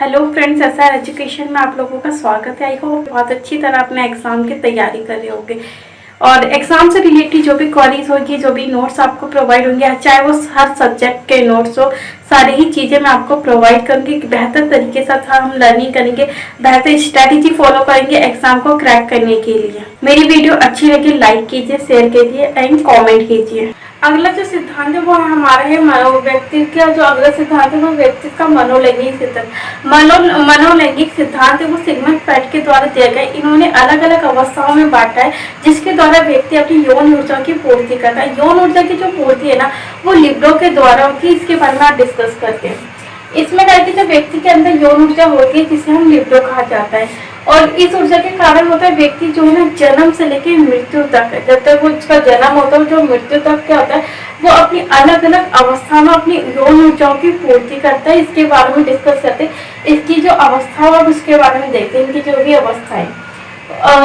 Hello friends, ऐसा education में आप लोगों का स्वागत है। आई होप बहुत अच्छी तरह अपने एग्जाम की तैयारी कर रहे होंगे और एग्जाम से रिलेटेड जो भी क्वेरीज होगी, जो भी नोट्स आपको प्रोवाइड होंगे, चाहे वो हर सब्जेक्ट के नोट्स हो, सारी ही चीज़ें मैं आपको प्रोवाइड करूंगी। बेहतर तरीके से हम लर्निंग करेंगे, बेहतर स्ट्रैटेजी फॉलो करेंगे एग्जाम को क्रैक करने के लिए। मेरी वीडियो अच्छी लगी लाइक कीजिए, शेयर कीजिए एंड कॉमेंट कीजिए। अगला जो सिद्धांत है वो हमारा है व्यक्ति का जो अगला सिद्धांत है वो व्यक्ति का मनोलैंगिक सिद्धांत। मनोलैंगिक सिद्धांत है वो सिगमंड फ्रॉइड के द्वारा दिया गया। इन्होंने अलग अलग अवस्थाओं में बांटा है जिसके द्वारा व्यक्ति अपनी यौन ऊर्जा की पूर्ति करता है। यौन ऊर्जा की जो पूर्ति है ना, वो लिबिडो के द्वारा होती है। इसके बारे में आप डिस्कस करते हैं। इसमें क्या है कि जब व्यक्ति के अंदर यौन ऊर्जा होती है जिसे हम लिबिडो कहा जाता है, और इस ऊर्जा के कारण होता है व्यक्ति जो है ना जन्म से लेकर मृत्यु तक, जब तक वो उसका जन्म होता है जो मृत्यु तक क्या होता है, वो अपनी अलग अलग अवस्था में अपनी यौन ऊर्जाओं की पूर्ति करता है। इसके बारे में डिस्कस करते हैं। इसकी जो अवस्था है उसके बारे में देखते हैं। इनकी जो भी अवस्था है,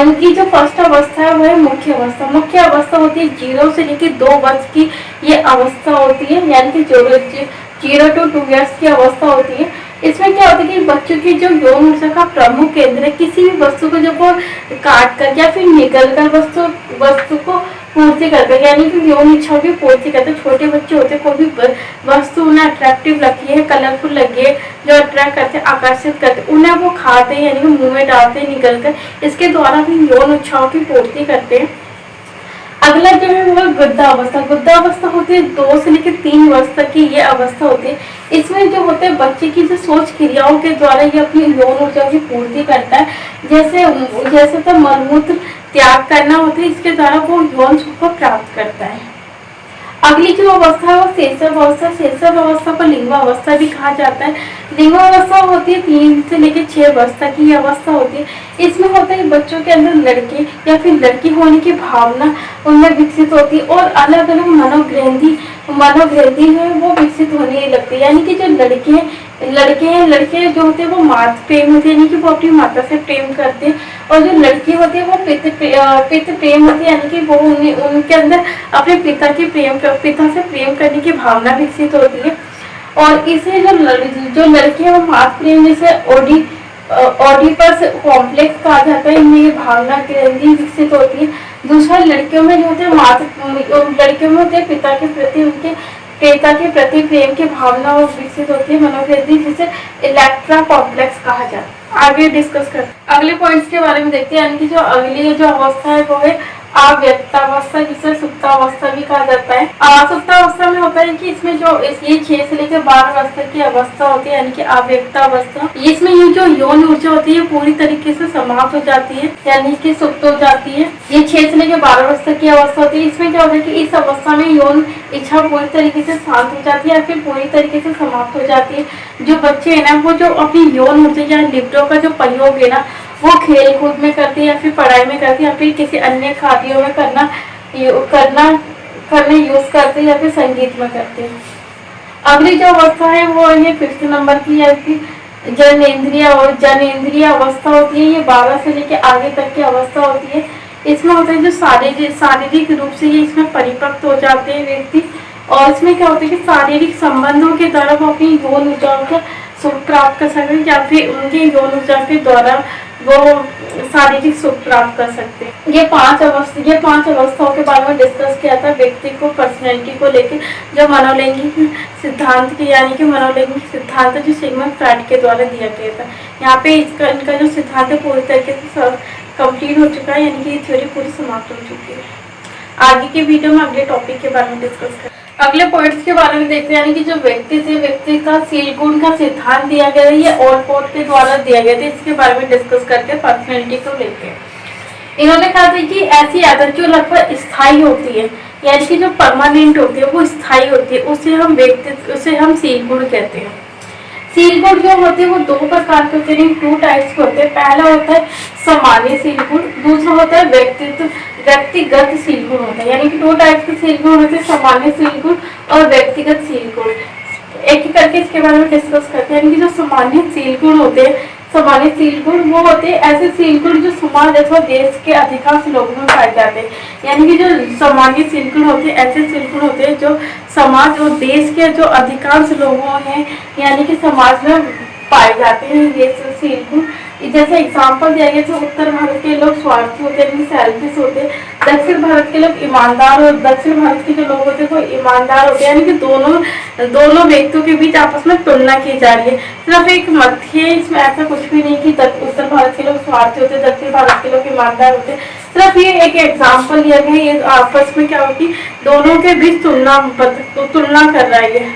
इनकी जो फर्स्ट अवस्था है वो है मुख्य अवस्था। मुख्य अवस्था होती है 0 से लेकर 2 वर्ष की ये अवस्था होती है, यानी कि 0 to 2 years की अवस्था होती है। इसमें क्या होता है कि बच्चों की जो यौन ऊर्जा का प्रमुख केंद्र है, किसी भी वस्तु को जब वो काट कर या फिर निगल कर वस्तु को पूर्ति करते हैं, यानी कि यौन इच्छाओं की पूर्ति करते हैं। छोटे बच्चे होते हैं, कोई भी वस्तु उन्हें अट्रैक्टिव लगती है, कलरफुल लगी है, जो अट्रैक्ट करते हैं, आकर्षित करते हैं, उन्हें वो खाते हैं, यानी कि मुंह में डालते हैं निगल कर। इसके द्वारा भी यौन इच्छाओं की पूर्ति करते हैं। अगला जो है वो गुद्धावस्था। गुद्धावस्था होती है 2 से लेकर 3 वर्ष तक की ये अवस्था होती है। इसमें जो होते हैं बच्चे की जो सोच क्रियाओं के द्वारा ये अपनी यौन ऊर्जा की पूर्ति करता है। जैसे तो मलमूत्र त्याग करना होता है, इसके द्वारा वो यौन सुख को प्राप्त करता है। अगली जो अवस्था है वो शैशव अवस्था। शैशव अवस्था को लिंगावस्था भी कहा जाता है। लिंगावस्था होती है 3 से लेकर 6 वर्ष तक की अवस्था होती है। इसमें होता है बच्चों के अंदर लड़के या फिर लड़की होने की भावना उनमें विकसित होती है और अलग अलग मनोग्रंथि है वो विकसित होने लगती है। यानी कि जो लड़के जो होते हैं वो मातृ प्रेम होते हैं, यानी कि वो अपनी माता से प्रेम करते हैं, और जो लड़की होती है वो पितृ प्रेम होती है, यानी कि वो उनके अंदर अपने पिता से प्रेम करने की भावना विकसित होती है। और इसे जो लड़की है वो मातृ प्रेम जैसे ओडिपस कॉम्प्लेक्स कहा जाता है, इनमें ये भावना ग्रंथि विकसित होती है। दूसरा लड़कियों में जो होते हैं पिता के प्रति प्रेम की भावना विकसित होती है, मनोग्रंथि, जिसे इलेक्ट्रा कॉम्प्लेक्स कहा जाता है। आगे डिस्कस करते हैं। अगले पॉइंट्स के बारे में देखते हैं। यानी कि जो अगली जो अवस्था है वो है अव्यक्तावस्था, जिसे सुप्तावस्था भी कहा जाता है। सुप्तावस्था में होता है कि इसमें जो ये 6 से लेकर 12 वर्ष तक की अवस्था होती है, यानी कि अव्यक्तावस्था। इसमें ये जो यौन ऊर्जा होती है पूरी तरीके से समाप्त हो जाती है, यानी कि सुप्त हो जाती है। ये 6 से लेकर 12 वर्ष तक की अवस्था होती है। इसमें क्या होता है कि इस अवस्था में यौन इच्छा पूरी तरीके से शांत हो जाती है या फिर पूरी तरीके से समाप्त हो जाती है। जो बच्चे है ना, वो जो अपनी यौन ऊर्जा या लिबिडो का जो प्रयोग है ना, वो खेल कूद में करते हैं या फिर पढ़ाई में करते हैं या फिर किसी अन्य कार्यों में करने यूज करते हैं या फिर संगीत में करते हैं। अगली जो अवस्था है वो है 5th नंबर की, या फिर जनेंद्रिय अवस्था होती है। ये 12 से लेकर आगे तक की अवस्था होती है। इसमें होता है जो शारीरिक रूप से ये इसमें परिपक्व हो जाते हैं व्यक्ति, और इसमें क्या होता है कि शारीरिक संबंधों के द्वारा वो अपनी यौन ऊर्जाओं का सुख प्राप्त कर सकते हैं या फिर उनके यौन ऊर्जा के द्वारा वो शारीरिक सुख प्राप्त कर सकते हैं। ये 5 अवस्थाओं के बारे में डिस्कस किया था व्यक्ति को पर्सनैलिटी को लेकर, जो मनोलैंगिक सिद्धांत की, यानी कि मनोलैंगिक सिद्धांत जो सिगमंड फ्रॉइड के द्वारा दिया गया था। यहाँ पे इनका जो सिद्धांत है पूरी तरीके से कंप्लीट हो चुका है, यानी कि ये थ्योरी पूरी समाप्त हो चुकी है। आगे के वीडियो में अगले टॉपिक के बारे में डिस्कस करें। अगले पॉइंट्स के बारे में देखते हैं। यानी कि जो व्यक्ति का सील गुण का सिद्धांत दिया गया है, ये ऑलपोर्ट के द्वारा दिया गया था। इसके बारे में डिस्कस करते हैं पर्सनैलिटी को लेकर। इन्होंने कहा था कि ऐसी आदत जो लगभग स्थायी होती है, यानी कि जो परमानेंट होती है, वो स्थायी होती है, उसे हम सील गुण कहते हैं। सील गुण जो होते हैं वो 2 प्रकार के होते हैं, 2 टाइप्स के होते हैं। पहला होता है सामान्य सील गुण, दूसरा होता है व्यक्तिगत सील गुण होता है। यानी कि 2 टाइप्स के सील गुण होते हैं, सामान्य सील गुण और व्यक्तिगत सील गुण। एक एक करके इसके बारे में डिस्कस करते हैं। यानी कि जो सामान्य सील गुण होते हैं, सामान्य सील गुण वो होते हैं ऐसे सील गुण जो समाज अथवा देश के अधिकांश लोगों में पाए जाते हैं। यानी कि जो सामान्य सील गुण होते हैं ऐसे सील गुण होते हैं जो समाज और देश के जो अधिकांश लोगों हैं, यानी कि समाज में पाए जाते हैं ये सील गुण। जैसे एग्जाम्पल दिया गया तो उत्तर भारत के लोग स्वार्थी होते हैं, सेल्फिश होते हैं। दक्षिण भारत के लोग ईमानदार, और दक्षिण भारत के जो लोग होते हैं वो ईमानदार होते हैं। यानी कि दोनों व्यक्तियों के बीच आपस में तुलना की जा रही है। सिर्फ एक मध्य है, इसमें ऐसा कुछ भी नहीं कि उत्तर भारत के लोग स्वार्थी होते हैं, दक्षिण भारत के लोग ईमानदार होते हैं। सिर्फ ये एक एग्जाम्पल लिया गया है। ये आपस में क्या होगी, दोनों के बीच तुलना कर रहा है,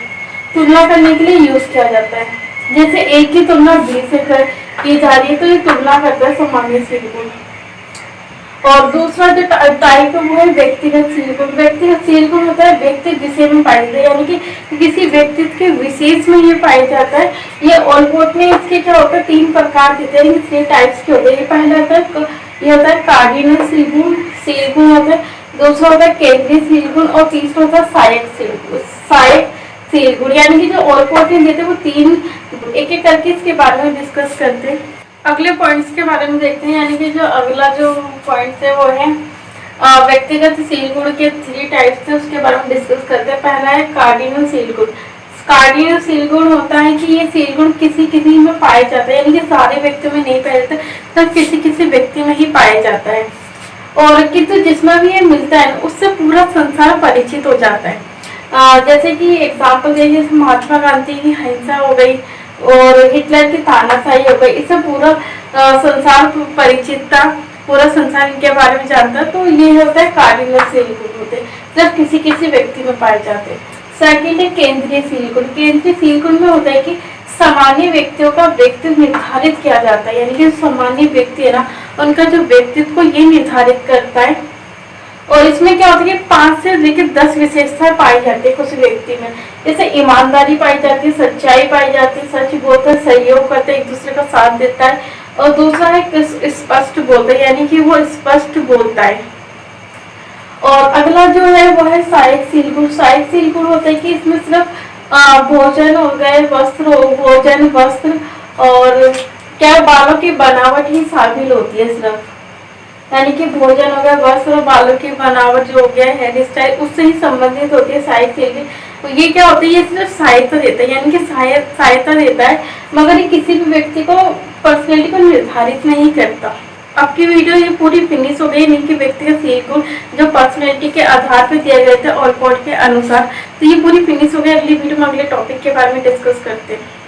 तुलना करने के लिए यूज किया जाता है। जैसे ए की तुलना बी से की जा रही है तो ये तुलना करता है सामान्य सील गुण। और दूसरा जो टाइप है वो है व्यक्तिगत सील गुण। व्यक्तिगत सील गुण होता है व्यक्ति विषय में पाया जाता है, यानी कि किसी व्यक्तित्व के विशेष में ये पाया जाता है। ये ऑलपोर्ट में इसके क्या होता है, 3 प्रकार देते हैं, 3 टाइप्स के होते हैं। ये पहला होता है, ये होता है कार्डिनल सील गुण होता है। दूसरा होता है केंद्रीय सील गुण, और तीसरा होता है सहायक सील गुण। यानी कि जो ऑलपोर्ट में देते हैं वो 3 एक एक करके इसके बारे में डिस्कस करते हैं। अगले पॉइंट्स के बारे में देखते हैं। यानी कि जो अगला जो पॉइंट्स है वो है व्यक्तिगत सील गुण के 3 टाइप्स है, उसके बारे में डिस्कस करते हैं। पहला है कार्डिनल सील गुण। कार्डिनल सील गुण होता है कि ये सील गुण किसी किसी में पाया जाता है, यानी कि सारे व्यक्तियों में नहीं पाया जाता, सिर्फ किसी किसी व्यक्ति में ही पाया जाता है। और किंतु जिसमें भी ये मिलता है उससे पूरा संसार परिचित हो जाता है। जैसे कि एग्जाम्पल देखिए, महात्मा गांधी की हिंसा हो गई और हिटलर की तानाशाही हो गई, इससे पूरा संसार परिचित था, पूरा संसार इनके बारे में जानता। तो ये होता है कार्डिनल सील गुण होते हैं, सिर्फ किसी किसी व्यक्ति में पाए जाते हैं। सेकंड है केंद्रीय सील गुण। केंद्रीय सील गुण में होता है कि सामान्य व्यक्तियों का व्यक्तित्व निर्धारित किया जाता है, यानी कि सामान्य व्यक्ति है ना, उनका जो व्यक्तित्व को ये निर्धारित करता है। और इसमें क्या होता है कि 5 से लेकर 10 विशेषताएं पाई जाती है कुछ व्यक्ति में। जैसे ईमानदारी पाई जाती है, सच्चाई पाई जाती है, सच बोलता है, सहयोग करता है, एक दूसरे का साथ देता है। और दूसरा है स्पष्ट बोलता है, यानी कि वो स्पष्ट बोलता है। और अगला जो है वो है सहायक सील गुण। सहायक सील गुण होता है कि इसमें सिर्फ भोजन हो गए, भोजन वस्त्र और क्या बालों की बनावट ही शामिल होती है सिर्फ, यानी कि भोजन हो गया, वस्त्र और बालों की बनावट जो हो गया, हेयर स्टाइल, उससे ही संबंधित होती है सहायक सील गुण। तो ये क्या होता है, ये सिर्फ सहायता देता है, यानी कि सहायता देता है, मगर ये किसी भी व्यक्ति को पर्सनैलिटी को निर्धारित नहीं करता। आपकी वीडियो ये पूरी फिनिश हो गई, यानी कि व्यक्तिगत सील गुण जो पर्सनैलिटी के आधार पर दिए गए थे ऑलपोर्ट के अनुसार। तो ये पूरी फिनिश हो गई। अगली वीडियो में अगले टॉपिक के बारे में डिस्कस करते हैं।